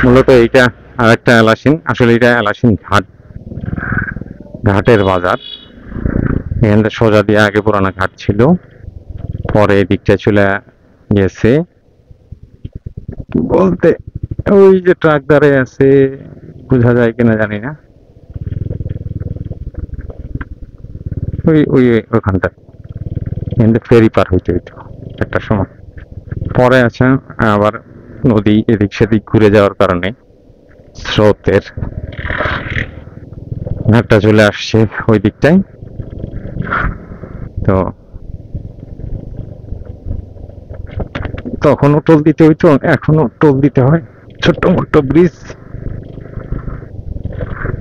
মূলত এইটা আরেকটা এলাসিন, আসলে এটা এলাসিন ঘাটের বাজার। এখানে সোজা দিয়ে আগে পুরানো ঘাট ছিল, পরে এদিকটা চলে গেছে বলতে ওই যে ট্রাক দাঁড়ায় আছে, বোঝা যায় কিনা জানি না, ওই ওই ওখানটা কিন্তু ফেরি পার হইতে হইতো একটা সময়। পরে আছে আবার নদী এদিক সেদিক ঘুরে যাওয়ার কারণে স্রোতের ঘাটটা চলে আসছে ওই দিকটাই। তো তখনও টোল দিতে হইতো, এখনো টোল দিতে হয়। ছোট্ট মোট্ট ব্রিজ,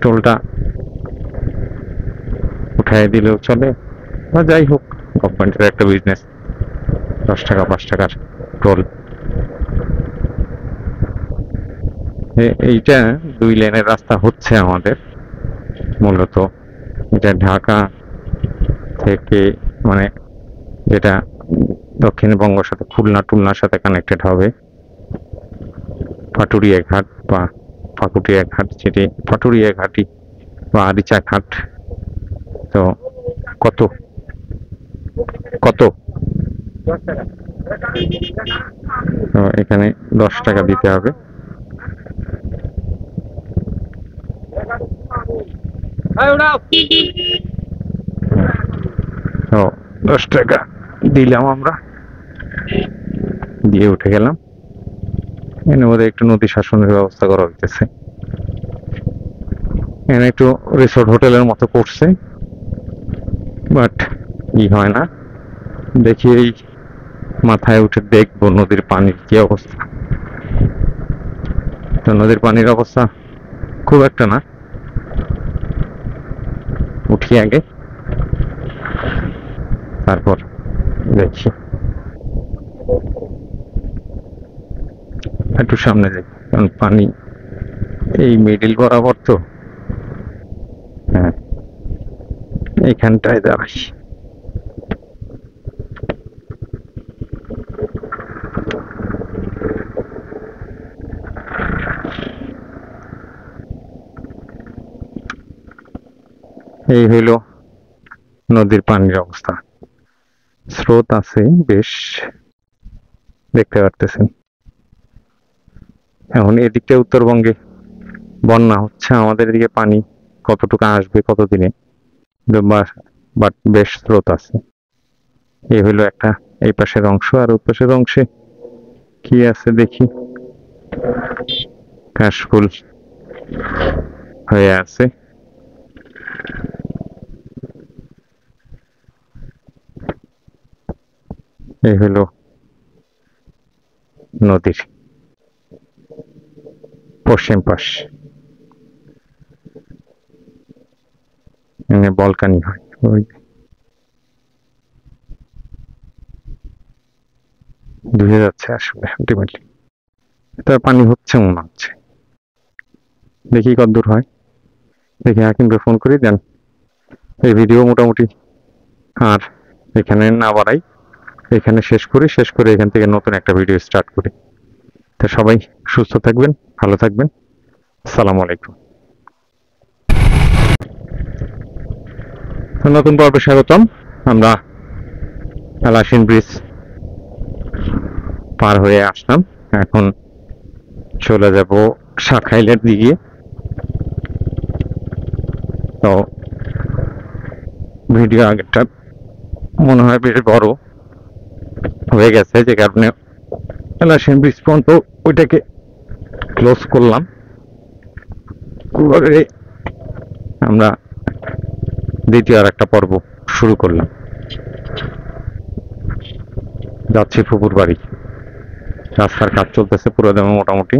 টোলটা উঠাই দিলেও চলে, বা যাই হোক, গভর্নমেন্টের একটা বিজনেস, 10 টাকা 5 টাকার টোল। এইটা 2 লেনের রাস্তা হচ্ছে আমাদের মূলত। এটা ঢাকা থেকে, মানে যেটা দক্ষিণবঙ্গের সাথে খুলনা টুলনার সাথে কানেক্টেড হবে, পাটুরিয়া ঘাট বা পাকুটিয়া ঘাট, যেটি পাটুরিয়া ঘাটি বা আরিচা ঘাট। তো কত কত তো এখানে 10 টাকা দিতে হবে। তো 10 টাকা দিলাম আমরা, দিয়ে উঠে গেলাম। এর মধ্যে একটু নদী শাসনের ব্যবস্থা করা হইতেছে। এখানে একটু রিসোর্ট হোটেলের মতো করছে, বাট ই হয় না। দেখি এই মাথায় উঠে দেখবো নদীর পানির কি অবস্থা। তো নদীর পানির অবস্থা খুব একটা না, উঠি আগে, তারপর দেখি। একটু সামনে যাই, কারণ পানি এই মিডিল বরাবর তো। হ্যাঁ, এইখানটায় দাঁড়াই। এই হইল নদীর পানির অবস্থা। স্রোত আছে বেশ, দেখতে পারতেছেন। এখন এদিকটা উত্তরবঙ্গে বন্যা হচ্ছে, আমাদের এদিকে পানি কতটুকু আসবে কতদিনে, বাট বেশ স্রোত আছে। এই হইলো একটা এই পাশের অংশ। আর ওই পাশের অংশে কি আছে দেখি, কাশফুল হয়ে আছে। এই হলো নদীর পশ্চিম পাশ, বলকানি হয় ওই ধুয়ে যাচ্ছে আসলে আলটিমেটলি। তার পানি হচ্ছে মনে হচ্ছে, দেখি কতদূর হয়। দেখি হাকিমকে ফোন করি, দেন এই ভিডিও মোটামুটি আর এখানে না বাড়াই, এখানে শেষ করি, শেষ করে এখান থেকে নতুন একটা ভিডিও স্টার্ট করি। তো সবাই সুস্থ থাকবেন, ভালো থাকবেন। আসসালামু আলাইকুম। নতুন পর্বে স্বাগতম। আমরা এলাসিন ব্রিজ পার হয়ে আসলাম, এখন চলে যাব শাখাইলের দিকে। তো ভিডিও আগেরটা মনে হয় বেশ বড় হয়ে গেছে, যে কারণে এলাসিন ব্রিজ পর্যন্ত ওইটাকে ক্লোজ করলাম। আমরা দ্বিতীয় আর একটা পর্ব শুরু করলাম। যাচ্ছি ফুপুর বাড়ি, রাস্তার কাজ চলতেছে পুরো দমে মোটামুটি।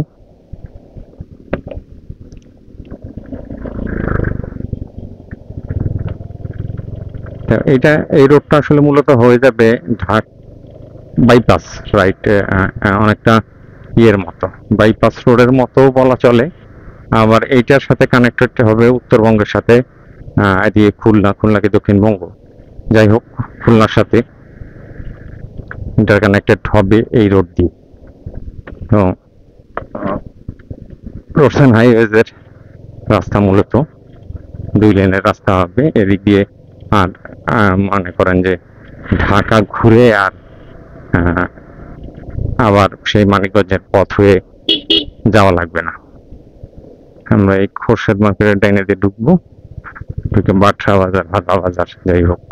এই রোডটা আসলে মূলত হয়ে যাবে ঢাক বাইপাস, রাইট, অনেকটা ইয়ের মতো, বাইপাস রোডের মতো বলা চলে। আবার এইটার সাথে কানেক্টেড হবে উত্তরবঙ্গের সাথে, এদিকে খুলনাকে দক্ষিণবঙ্গ, যাই হোক খুলনার সাথে ইন্টারকানেক্টেড হবে এই রোড দিয়ে। তো রোডস অ্যান্ড হাইওয়েজের রাস্তা মূলত 2 লেনের রাস্তা হবে এদিক দিয়ে। আর মনে করেন যে ঢাকা ঘুরে আর আবার সেই মানিকগঞ্জের পথ হয়ে যাওয়া লাগবে না। আমরা এই খোরশেদ মার্কেটের ডাইনে দিয়ে ঢুকবো, ঢুকে বাটরা বাজার, হাতা বাজার, যাই হোক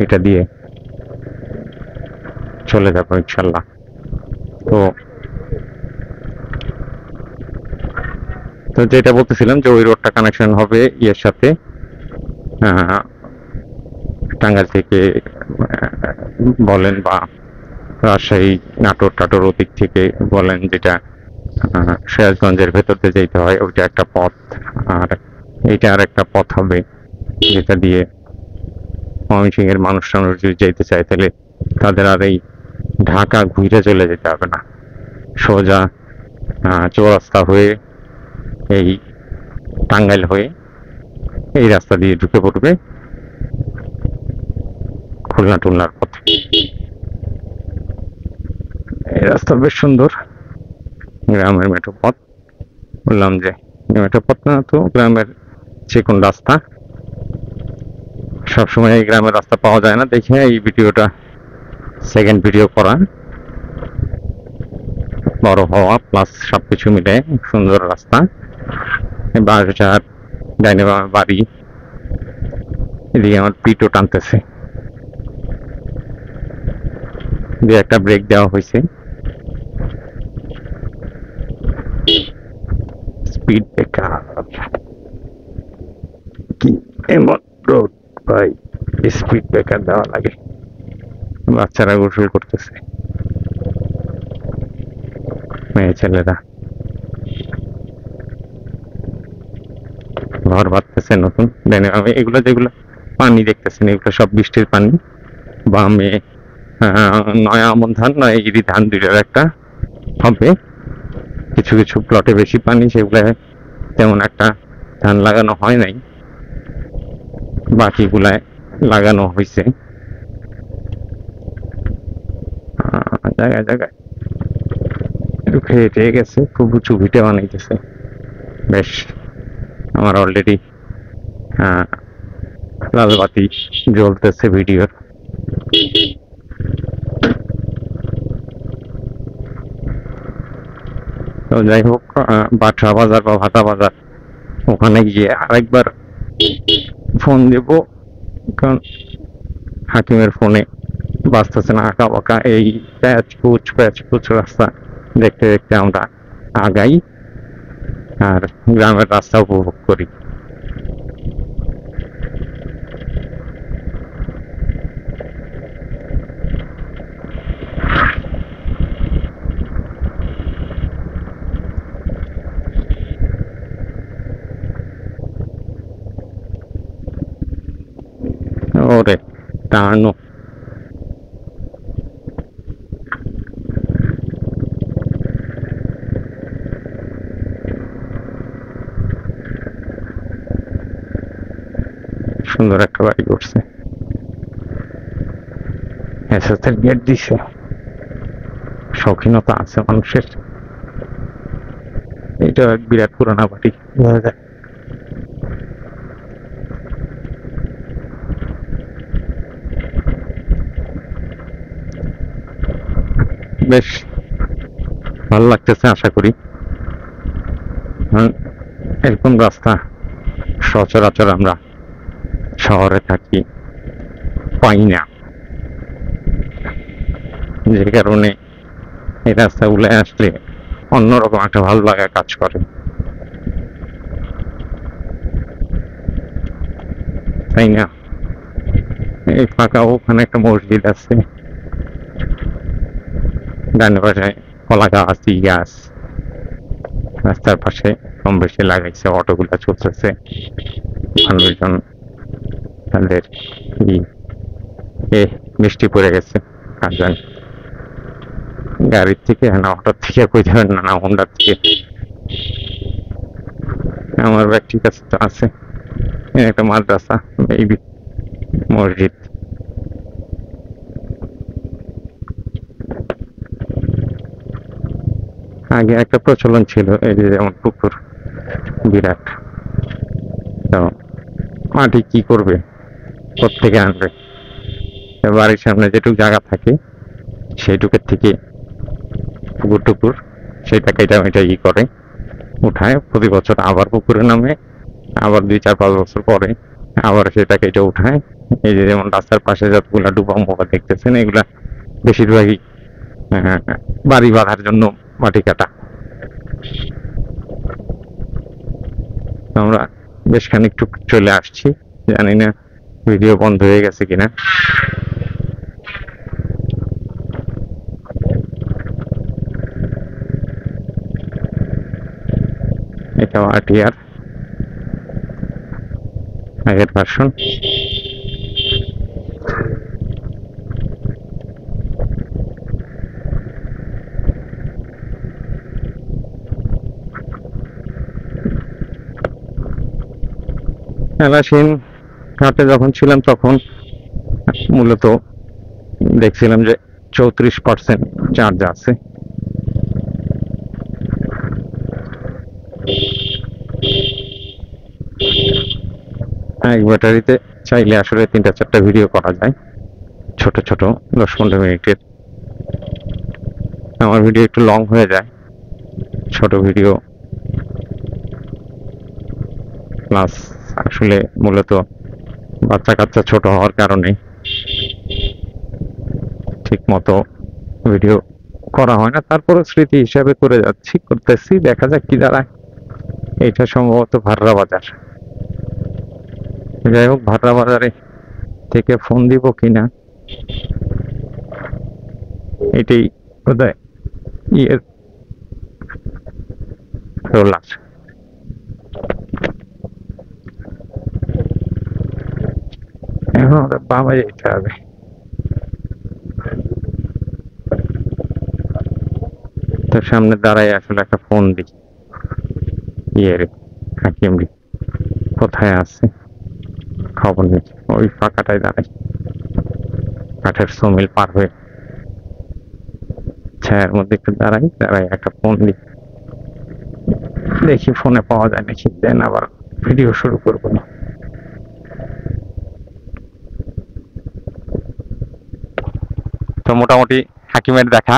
এটা দিয়ে চলে যাবো ইনশাল্লাহ। তো যেটা বলতেছিলাম যে ওই রোডটা কানেকশন হবে ইয়ের সাথে, টাঙ্গাইল থেকে বলেন বা রাজশাহী, নাটোর টাটোর ওদিক থেকে বলেন, যেটা সিরাজগঞ্জের ভেতর দিয়ে যেতে হয়, ওইটা একটা পথ। আর এইটা আর একটা পথ হবে যেটা দিয়ে ময়মনসিংহের মানুষ যদি যেতে চায় তাহলে তাদের আর এই ঢাকা ঘুরে চলে যেতে হবে না, সোজা চৌরাস্তা হয়ে এই টাঙ্গাইল হয়ে এই রাস্তা দিয়ে ঢুকে পড়বে খুলনা টুলনার পথে। এই রাস্তা বেশ সুন্দর, গ্রামের মেঠো পথ। বললাম যে মেঠো পথ না তো গ্রামের যে কোন রাস্তা, সবসময় এই গ্রামের রাস্তা পাওয়া যায় না দেখে এই ভিডিওটা সেকেন্ড ভিডিও করা, বড় হওয়া প্লাস সবকিছু মিলে সুন্দর রাস্তা। বাজার, ডাইনে বামে বাড়ি, এদিকে আমার পিঠও টানতেছে, দিয়ে একটা ব্রেক দেওয়া হয়েছে। স্পিড ব্রেকার কি এমন রোড ভাই, স্পিড ব্রেকার দেওয়া লাগে। বাচ্চারা গোসল করতেছে, মেয়ে ছেলেরা ঘর বাঁধতেছে নতুন। এগুলো যেগুলো পানি দেখতেছেন এগুলো সব বৃষ্টির পানি। বামে নয়া আমন ধান, নয়া ইরি ধান, দুইটার একটা হবে। কিছু কিছু প্লটে বেশি পানি, সেগুলো তেমন একটা ধান লাগানো হয় নাই, বাকিগুলায় লাগানো হয়েছে। জায়গায় জায়গায় একটু খেয়ে টেয়ে গেছে, খুব উঁচু ভিটে বানাইতেছে বেশ। আমার অলরেডি লাল বাতি জ্বলতেছে ভিডিওর। তো যাই হোক, বাটরা বাজার বা ভাতা বাজার ওখানে গিয়ে আরেকবার ফোন দেব, কারণ হাকিমের ফোনে বাঁচতেছে না। আঁকা বাঁকা এই প্যাচ পুচ রাস্তা দেখতে দেখতে আমরা আগাই আর গ্রামের রাস্তা উপভোগ করি। ওরে টানো, সুন্দর একটা বাড়ি করছে, এসএসের গেট দিছে। শৌখিনতা আছে মানুষের। এটা বিরাট পুরানা বাড়ি, বোঝা যায়। বেশ ভালো লাগতেছে, আশা করি। এরকম রাস্তা সচরাচর আমরা শহরে থাকি পাই না, যে কারণে এই রাস্তাগুলো আসলে অন্যরকম একটা ভালো লাগা কাজ করে, তাই না? এই ফাঁকা ওখানে একটা মসজিদ আছে, ডান পাশে কলা গাছ, ই গাছ, রাস্তার পাশে কম বেশি লাগাইছে, অটোগুলা চলতেছে, মানুষজন তাদের বৃষ্টি পড়ে গেছে, আর জানি গাড়ির থেকে না অটোর থেকে কই যাবেন না হোন্ডার থেকে। আমার ব্যাগ ঠিক আছে তো আছে, একটা মাদ্রাসা, মেবি মসজিদ। আগে একটা প্রচলন ছিল এই যে যেমন পুকুর বিরাট, তো মাটি কি করবে, কোত্থেকে আনবে, বাড়ির সামনে যেটুকু জায়গা থাকে সেইটুকের থেকে পুকুর টুকুর সেটাকে এটা করে উঠায়, প্রতি বছর আবার পুকুরে নামে, আবার 2-4-5 বছর পরে আবার সেটাকে এটা উঠায়। এই যে যেমন রাস্তার পাশে যতগুলা ডুবা মোবা দেখতেছেন এগুলা বেশিরভাগই বাড়ি বাঁধার জন্য মাটি কাটা। আমরা বেশ খানিকটু চলে আসছি, জানি না ভিডিও বন্ধ হয়ে গেছে কিনা। এটাও আটিয়ার আগের ভার্সন। এলাসিন ঘাটে যখন ছিলাম তখন মূলত দেখছিলাম যে 34% চার্জ আছে। এক ব্যাটারিতে চাইলে আসলে 3-4টা ভিডিও করা যায়, ছোট ছোট 10-15 মিনিটের। আমার ভিডিও একটু লং হয়ে যায়, ছোট ভিডিও প্লাস আসলে মূলত বাচ্চা কাচ্চা ছোট হওয়ার কারণে ঠিক মতো ভিডিও করা হয় না, তারপরে স্মৃতি হিসাবে করতেছি, দেখা যাক কি দাঁড়ায়। এটা সম্ভবত ভাররা বাজার। যাই হোক, ভাররা বাজারে থেকে ফোন দিব কিনা এটাই বোধহয় ইয়ের রোলার। এখন ওদের বাবা যেতে হবে। তার সামনে দাঁড়াই আসলে একটা ফোন দিই ইয়ের হাকিম কোথায় আছে খবর নেই, ওই ফাঁকাটাই দাঁড়াই, কাঠের সমিল পার হয়ে ছায়ার মধ্যে একটু দাঁড়াই একটা ফোন দিই, দেখি ফোনে পাওয়া যায় নাকি, দেন আবার ভিডিও শুরু করবো। তো মোটামুটি হাকিমের দেখা।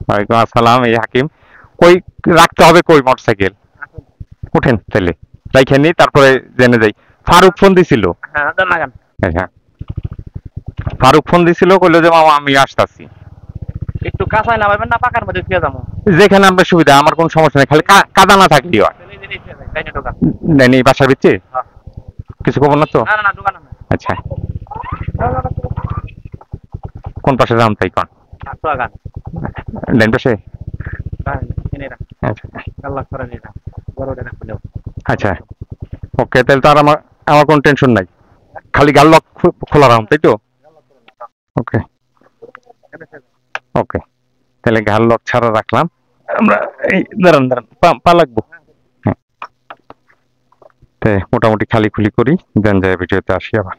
ওয়ালাইকুম আসসালাম। এই হাকিম কই রাখতে হবে, কই মোটরসাইকেল উঠেন তাহলে রাইখেন নি, তারপরে জেনে যাই। ফারুক ফোন দিছিল। হ্যাঁ, ফারুক ফোন দিছিল, কইলো যে মামা আমি আসতাছি। একটু কাঁচায় নামাবেন না পাকার মধ্যে ফিরে যাবো? যেখানে আমরা সুবিধা, আমার কোনো সমস্যা নেই, খালি কাদা না থাকলেই হয়। নেই বাসার ভিতরে কিছু খবর না তো? না দোকান। আচ্ছা, কোন পাশে যাম তাই কোন? ডান পাশে। আচ্ছা ওকে, তাহলে তো আর আমার কোনো টেনশন নাই, খালি গাল লক খোলা রাখুন তাই তো? ওকে ওকে, তাহলে গাল লক ছাড়া রাখলাম আমরা। এই দাঁড়ান পা লাগবো। হ্যাঁ, মোটামুটি খালি খুলি করি, দেন যায় ভিডিওতে আসি আবার।